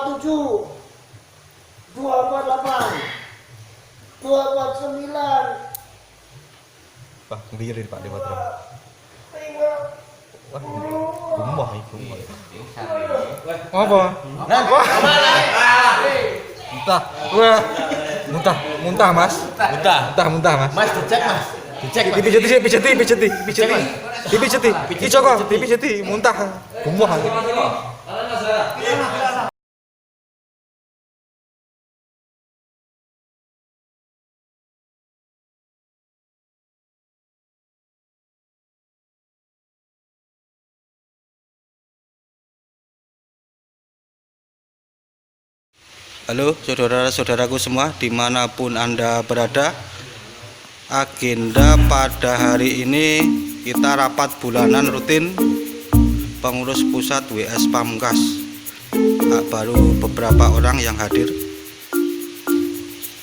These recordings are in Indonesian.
249. Pak, ngelirik Pak di Patro. Wah, kumah itu. Apa? Muntah. Wah. Muntah, Mas. Muntah, Mas. Mas, dicek, Mas. Dicek, Mas. Dipijeti. Muntah. Kumah. Halo saudara-saudaraku semua dimanapun Anda berada. Agenda pada hari ini kita rapat bulanan rutin pengurus pusat WS Pamungkas. Baru beberapa orang yang hadir.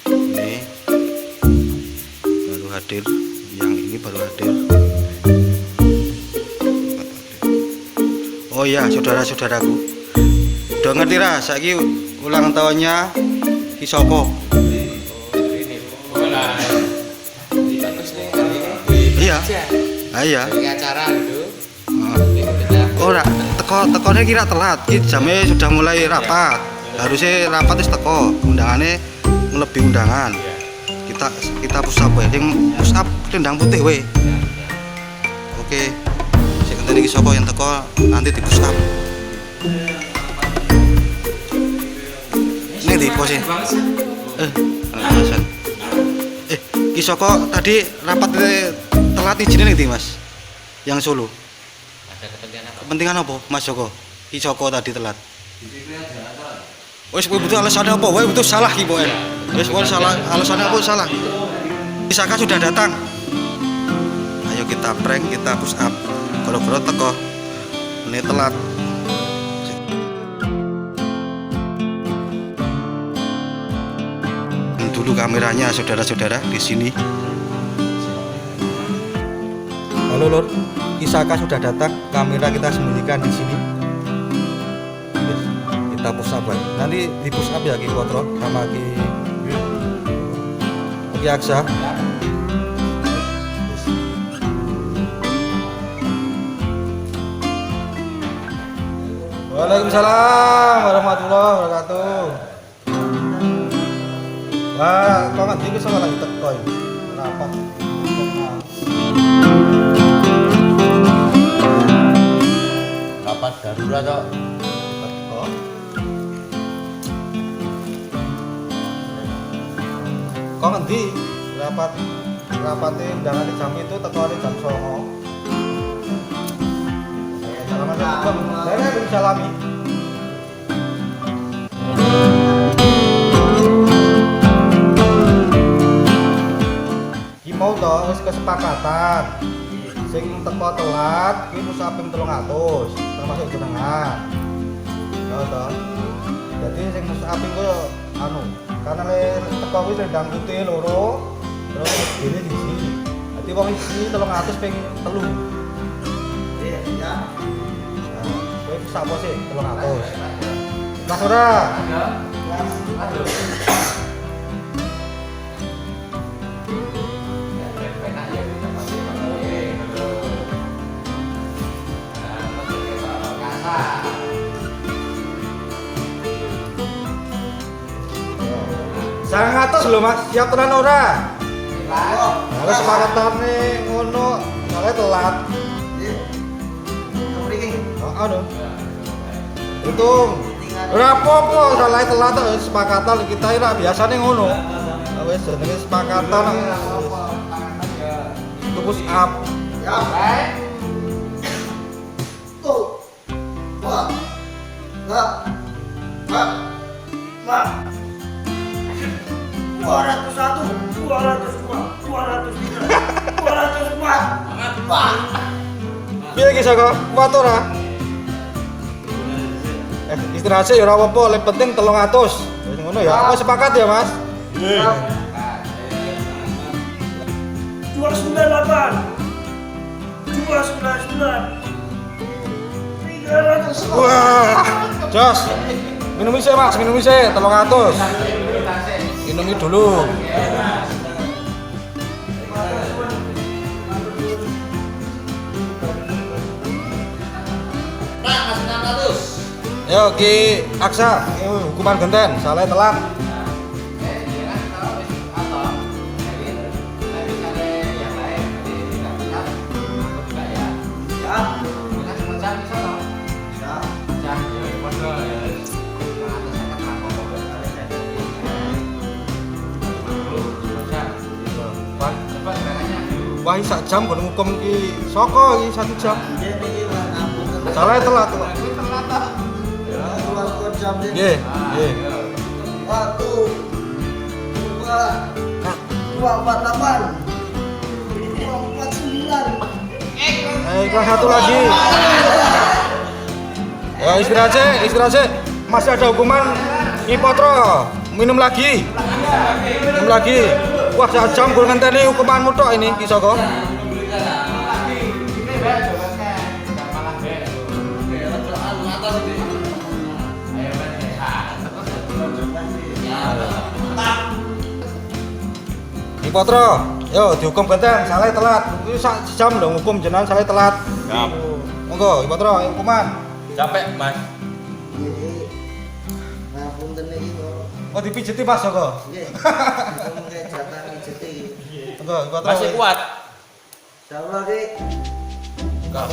Ini baru hadir, yang ini baru hadir. Oh ya saudara-saudaraku, udah ngerti ra saiki ulang tahunnya Kisoko. Iya. Iya. Acara itu. Ora, tekone kira telat. Ki jame sudah mulai rapat. Harusnya rapat wis teko. Undangane melebihi undangan. Kita push up wae. Sing push up tendang putih wae. Oke. Sing ngenteni Kisoko yang teko nanti di push up. Di posin. Kisoko tadi rapat telat izin nih Mas. Yang Solo. Ada kepentingan apa? Mas Joko? Kisoko tadi telat. Wes butuh alasannya apa? Wes butuh salah ki pokoke. Wes salah, alasannya apa salah? Kisaka sudah datang. Ayo kita prank, kita push up. Kalau teko ini telat. Dulu kameranya saudara-saudara di sini. Halo Lur, Kisaka sudah datang. Kamera kita sembunyikan di sini. Kita push up lagi. Nanti di push up ya Ki Kotro sama Ki Aksa. Waalaikumsalam warahmatullahi wabarakatuh. Wah, kok ngerti iki sama lagi teko iki. Kenapa? Rapat darurat kok. Teko. Kok ngerti? Rapate undangan jam itu teko jam 09.00. Assalamualaikum. Waalaikumsalam. Mau toh wis kesepakatan sing teko telat ki musaping 300 termasuk jenengan. Ya toh. Jadi sing musaping ku karena teko wis ndang putih loro terus dene di sini. Dadi wong iki 300 ping 3. Iya, ya. Nah, kowe wis apa sih 300? Mas ora? Aduh. Sangat lho Mas, siap tenan ora? Nah, sepakatane ngono, soalnya telat. Aduh. Hitung. Ora apa-apa, salah telat sepakatan kita ora biasane ngono. Wis jenenge sepakatan. Push up. Ya, baik. Tuh. Wah. Enggak. Mak. 201, 202, 203, 204. Wah. Piye iki Saka? Kuat ora? Istirahat ya ora apa-apa, yang penting 300. Wis ngono ya. Apa sepakat ya, Mas? Nggih. 298, 299, 300. Wah. Jos. Minum isi Mas, minum isi 300. Minumi dulu. Nah, masih 600. Yo Ki Aksa, hukuman genten, salah telat. Wah, sak jam kon ngukum ki saka iki 1 jam. Salah telat. Nggih, nggih. 1 2 248 249. Kelas 1 lagi. Ya istirahat sih. Masih ada hukuman Ipotro. Minum lagi. Minum lagi. Wah, 1 jam gue ngenteni hukumanmu tok ini, Ki Soko. Ipotro, yo dihukum genten, salah telat. Ini 1 jam dong hukum jenengan salah telat. Siap. Monggo, Ipotro, hukuman. Capek, Mas. Ngapunten iki kok. Oh, dipijeti Mas Soko. Nggih. Mengke jatah mijeti. Monggo, Ipotro. Masih kuat. Insyaallah ki. Enggak.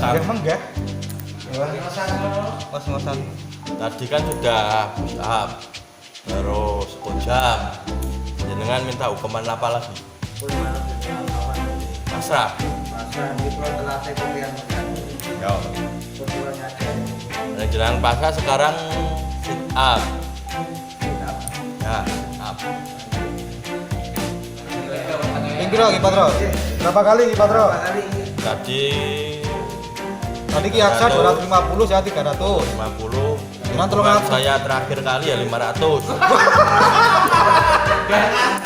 Mas-masan. Tadi kan sudah push up. Terus jam. Jenengan minta hukuman apa lagi? Pasrah. Masa iki kok telate kopian makan. Yo. Kurang ajar. Dan jenengan pasrah sekarang sit up. Ya, sit up. Piro Ki Patro? Berapa kali Ki Patro? Kali ini Tadi Ki Aksa 250, saya 300. 50. Jenengan Hukuman 300. saya terakhir kali ya 500.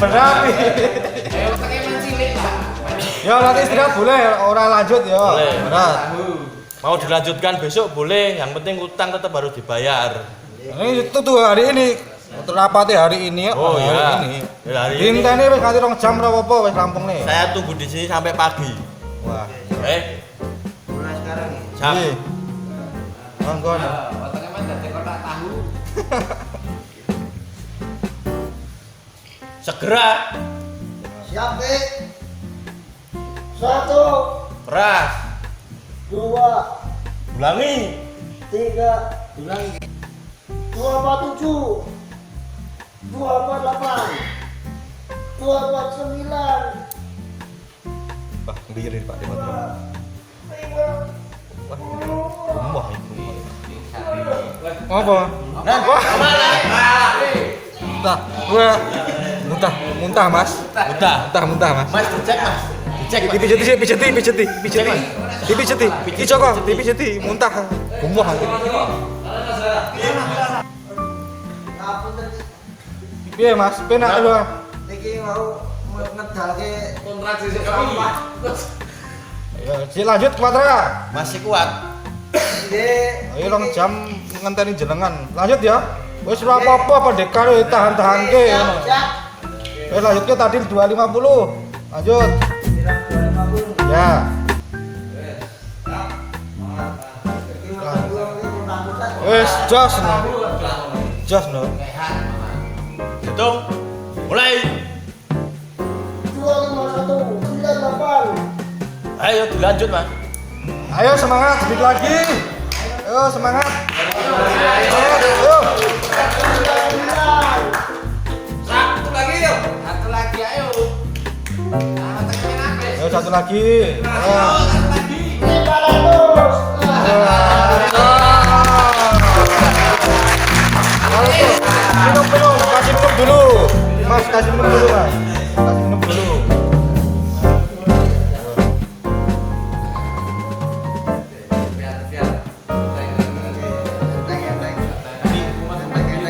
Berat. Ya nanti istirahat boleh, orang lanjut ya. Boleh. Berat. Mau dilanjutkan besok boleh, yang penting utang tetap harus dibayar. Ini itu tuh hari ini. Rapatnya hari ini ya. Oh hari iya. ini. Ya, hari ini. Dinteni wis nganti 2 jam ora apa-apa wis rampung nih. Saya tunggu di sini sampai pagi. Wah. mulai sekarang nih. Siap. Iya. Monggo. Segera. Siap ki. 1 Keras. 2 Ulangi. 3 ulangi 247 248 249 Wah, ngirit Pak Dewa. 5 Wah, itu. Apa? Muntah. Wah. Muntah, Mas. Muntah, Mas. Mas dicek, Mas. Dicek, Mas. Dipijeti. Iki Joko, dipijeti, muntah. Gemuh iki. Ngapunten Piye, Mas? Penak lho. niki mau ngedalke Kontrak sisi sampah. Ya, lanjut Patra. Masih kuat. nggih. Ayo 2 jam ngenteni jenengan. Lanjut ya. Wis ora apa-apa pendekar tahan-tahanke ngono. Siap. Wis lanjutke tadi 250. Lanjut. 250. Ya. Wis jos no. Jos no. Hitung. Mulai. 251 98 Ayo dilanjut, Mas. Ayo semangat sedikit lagi. Ayo semangat. Ayo. Ayo satu lagi. Ayo. 500 Minum, kasih minum dulu. Mas, kasih minum dulu, Mas. Kasih minum dulu.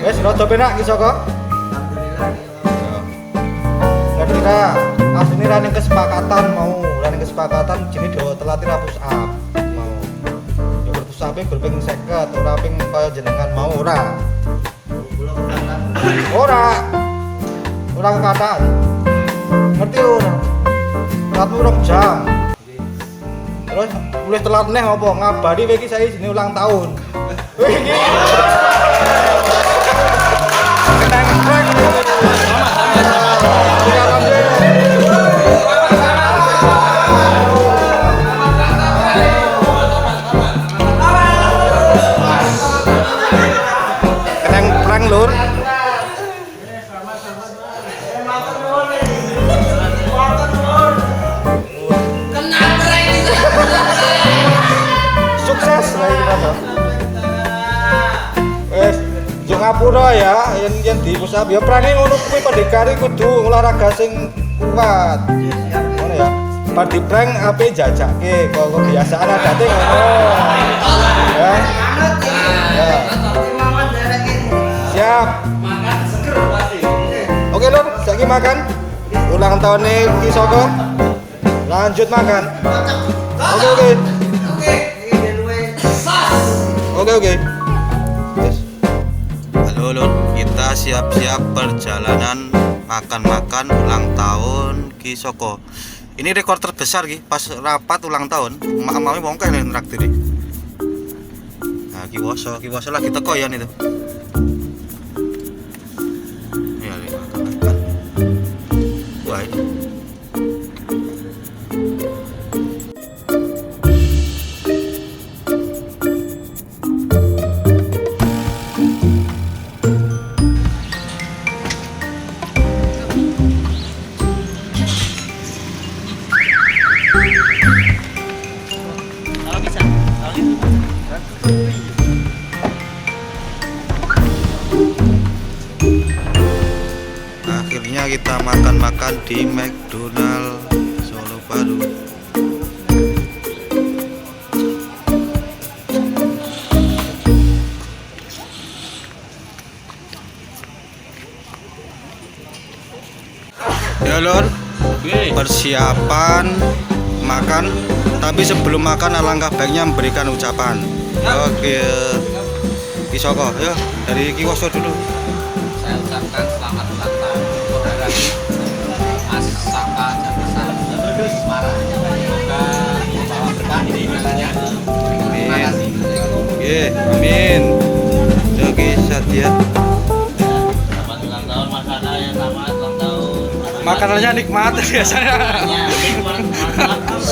Wes rada penak ki Soko. Alhamdulillah Kira asline running kesepakatan mau running kesepakatan jadi do telat ra push up mau. Ya push up gol ping 50 ora ping kaya jenengan mau ora. Ora kekataan. Ngerti ora? Telatmu 2 jam. Terus mulai telat neh apa ngabari kowe iki saya jenenge ulang tahun. Kowe iki. Kenang prank. Kenang prank lur. Sukses lah ini Mas. Wes, yo ngapura ya, yen di pusat ya prane ngono kuwi pendekari kudu olahraga sing kuat. Ngono ya. Bar di prank ape jajake kok kebiasaan adate ngono. Ya. Ya. Siap. Oke lur, saiki makan. Ulang tahunnya Ki Soko. Lanjut makan. Oke. Oke. Yes. Halo lur, kita siap-siap perjalanan makan-makan ulang tahun Ki Soko. Ini rekor terbesar Ki, pas rapat ulang tahun. Mak-mami mau kayak nraktir. Nah, Ki Woso lagi teko ya itu. Ya, makan. Wah, ini. Akhirnya kita makan-makan di McDonald Solo Baru. Ya lor, persiapan makan. Tapi sebelum makan alangkah baiknya memberikan ucapan. Oke, Ki Soko, ya dari Ki Woso dulu. Saya ucapkan selamat ulang tahun untuk hari Mas Saka Jabatan Semarang. Semoga membawa berkah di jalannya. Terima kasih. Oke, amin. Oke, Satya. Selamat ulang tahun Mas Saka ya, selamat ulang tahun. Makanannya nikmat biasanya.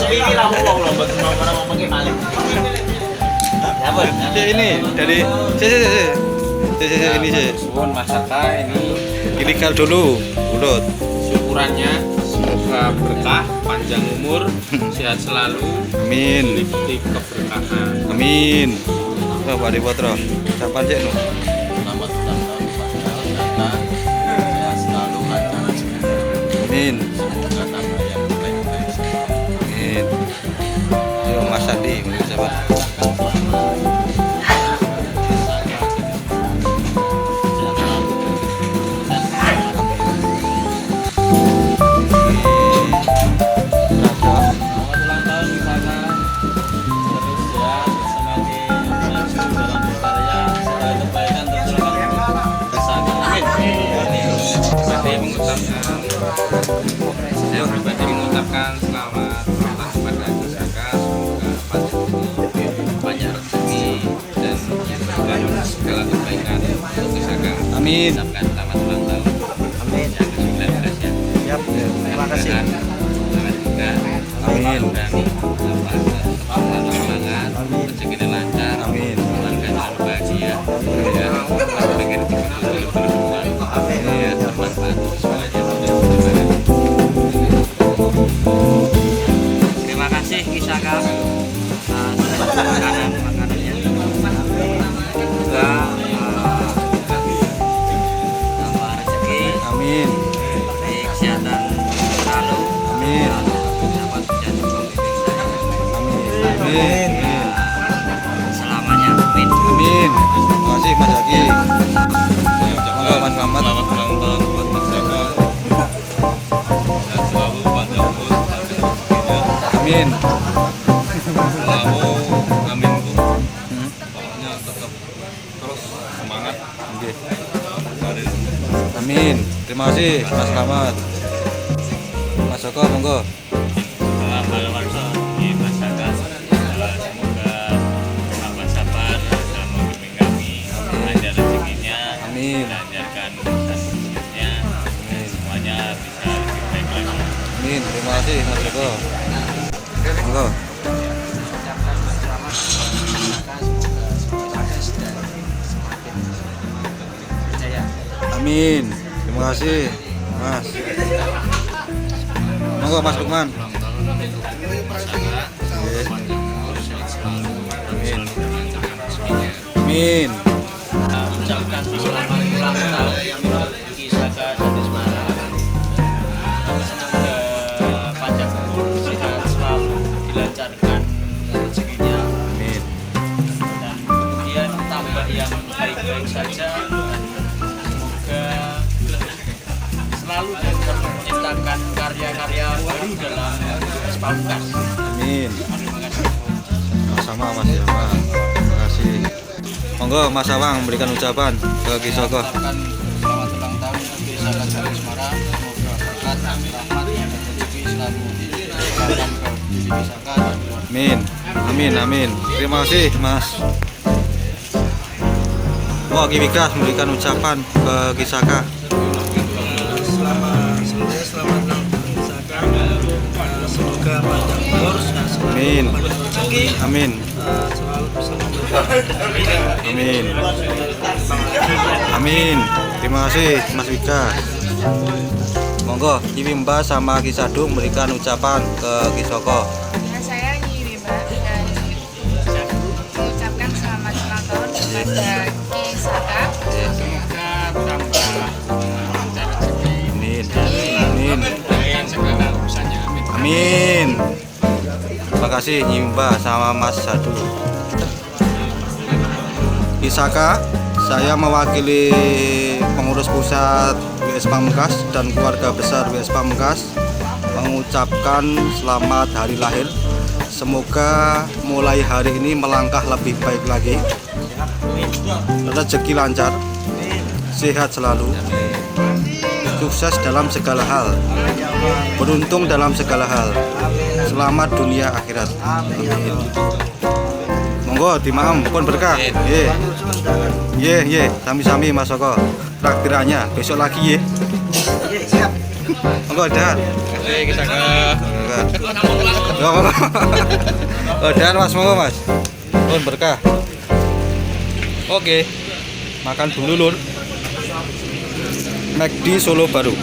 Ini kamu mau lomba mau pakai maling. Ya ini dari ini sih. Suwun Mas Saka ini Ilegal dulu, urut. syukurannya semoga berkah, panjang umur, sehat selalu, Amin. diliputi keberkahan. Amin. Oh, Pak Dipotro. Kapan sih nu? Selamat ulang tahun Pak Saka. Sehat selalu, lancar rezeki. Amin. Semoga tambah yang baik-baik. Amin. Yo Mas Adi, siapa? Saya pribadi mengucapkan selamat ulang tahun pada Saka, semoga panjang umur, banyak rezeki dan memberikan segala kebaikan untuk Saka. Amin. Ucapkan selamat ulang tahun. Amin. Yang ke-19 ya. Siap. Terima kasih. Semangat juga. Amin. Berani, selalu semangat, rezekinya lancar. Amin. Keluarga selalu bahagia. Ya, pengen terus semua. Amin. Ya, bermanfaat semuanya. Terima kasih Ki Saka atas makanannya. Semoga tambah rezeki, Amin. diberi kesehatan selalu, Amin. dapat menjadi pemimpin saya Amin. selamanya. Amin. Amin. Terima kasih Mas Aki. Selamat Selamat ulang tahun buat Mas Saka. Sehat selalu, panjang umur, sampai rezekinya. Amin. Selalu amin Bu. Pokoknya tetap terus semangat. Oke. Amin. Terima kasih Mas Slamet. Mas Joko monggo. Semoga sabar dalam memimpin kami, lancar rezekinya, Amin. lancarkan urusan bisnisnya, dan semuanya bisa lebih baik lagi. Amin. Terima kasih Mas Joko. Monggo. Amin. Terima kasih Mas. Monggo Mas Lukman. Amin. Amin. Ucapkan selamat ulang tahun Kisaka dari Semarang. Semoga panjang umur, sehat selalu, dilancarkan rezekinya, Amin. dan kemudian tambah yang baik-baik saja. Semoga selalu dapat menciptakan karya-karya baru dalam Pamungkas. Amin. Terima kasih. Sama Mas Yama. Terima kasih. Monggo Mas Awang memberikan ucapan ke Kisoko. Ucapkan selamat ulang tahun untuk Kisaka dari Semarang. Semoga berkat, rahmat, dan rezeki selalu diberikan ke diri Kisaka dan keluarga. Amin. Amin. Amin. Terima kasih Mas. Wah, Ki Wikas memberikan ucapan ke Kisaka. Selamat ulang Kisaka. Semoga panjang umur, selalu Amin. rezeki, Amin. selalu bisa memberkati. Amin. Amin. Terima kasih Mas Wikas. Monggo Ki Wimba sama Ki Sadung memberikan ucapan ke Kisoko. Ya, saya Nyi Wimba dan mengucapkan selamat ulang tahun kepada Kisaka. Semoga tambah lancar rezeki Amin. Amin. dan segala urusannya. Amin. Amin. Terima kasih Nyi Wimba sama Mas Sadung. Kisaka, saya mewakili pengurus pusat WS Pamungkas dan keluarga besar WS Pamungkas mengucapkan selamat hari lahir. Semoga mulai hari ini melangkah lebih baik lagi, rezeki lancar, sehat selalu, sukses dalam segala hal, beruntung dalam segala hal, selamat dunia akhirat. Amin. Monggo dimaem pun berkah. Ye, sami-sami Mas Joko. Traktirannya besok lagi ye. Siap. Monggo dan. Oke, Kisaka. Oh, dan Mas monggo Mas. Pun berkah. Oke. Makan dulu Lur. McD Solo Baru.